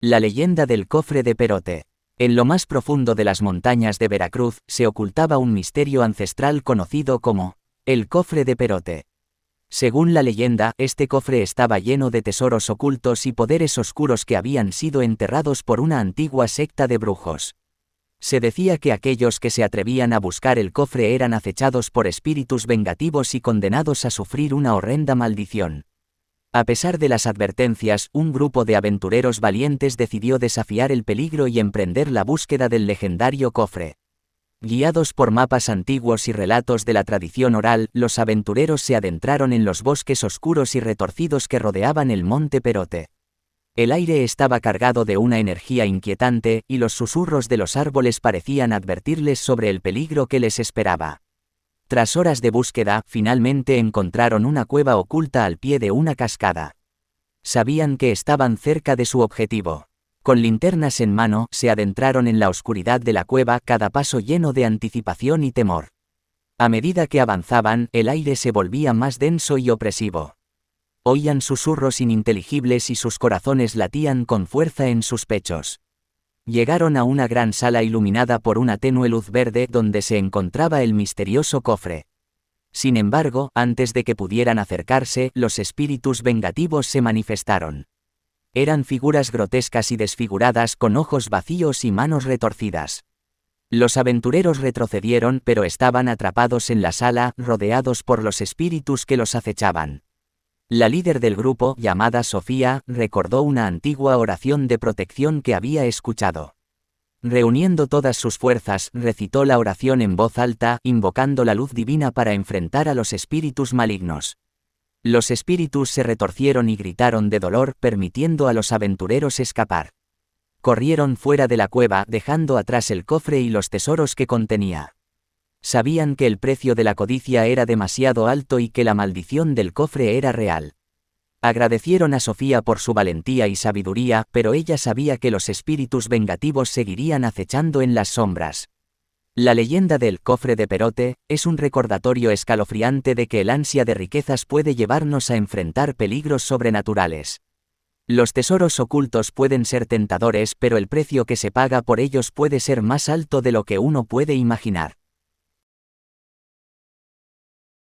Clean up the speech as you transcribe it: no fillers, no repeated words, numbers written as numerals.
La leyenda del cofre de Perote. En lo más profundo de las montañas de Veracruz se ocultaba un misterio ancestral conocido como el cofre de Perote. Según la leyenda, este cofre estaba lleno de tesoros ocultos y poderes oscuros que habían sido enterrados por una antigua secta de brujos. Se decía que aquellos que se atrevían a buscar el cofre eran acechados por espíritus vengativos y condenados a sufrir una horrenda maldición. A pesar de las advertencias, un grupo de aventureros valientes decidió desafiar el peligro y emprender la búsqueda del legendario cofre. Guiados por mapas antiguos y relatos de la tradición oral, los aventureros se adentraron en los bosques oscuros y retorcidos que rodeaban el monte Perote. El aire estaba cargado de una energía inquietante, y los susurros de los árboles parecían advertirles sobre el peligro que les esperaba. Tras horas de búsqueda, finalmente encontraron una cueva oculta al pie de una cascada. Sabían que estaban cerca de su objetivo. Con linternas en mano, se adentraron en la oscuridad de la cueva, cada paso lleno de anticipación y temor. A medida que avanzaban, el aire se volvía más denso y opresivo. Oían susurros ininteligibles y sus corazones latían con fuerza en sus pechos. Llegaron a una gran sala iluminada por una tenue luz verde donde se encontraba el misterioso cofre. Sin embargo, antes de que pudieran acercarse, los espíritus vengativos se manifestaron. Eran figuras grotescas y desfiguradas con ojos vacíos y manos retorcidas. Los aventureros retrocedieron, pero estaban atrapados en la sala, rodeados por los espíritus que los acechaban. La líder del grupo, llamada Sofía, recordó una antigua oración de protección que había escuchado. Reuniendo todas sus fuerzas, recitó la oración en voz alta, invocando la luz divina para enfrentar a los espíritus malignos. Los espíritus se retorcieron y gritaron de dolor, permitiendo a los aventureros escapar. Corrieron fuera de la cueva, dejando atrás el cofre y los tesoros que contenía. Sabían que el precio de la codicia era demasiado alto y que la maldición del cofre era real. Agradecieron a Sofía por su valentía y sabiduría, pero ella sabía que los espíritus vengativos seguirían acechando en las sombras. La leyenda del cofre de Perote es un recordatorio escalofriante de que el ansia de riquezas puede llevarnos a enfrentar peligros sobrenaturales. Los tesoros ocultos pueden ser tentadores, pero el precio que se paga por ellos puede ser más alto de lo que uno puede imaginar.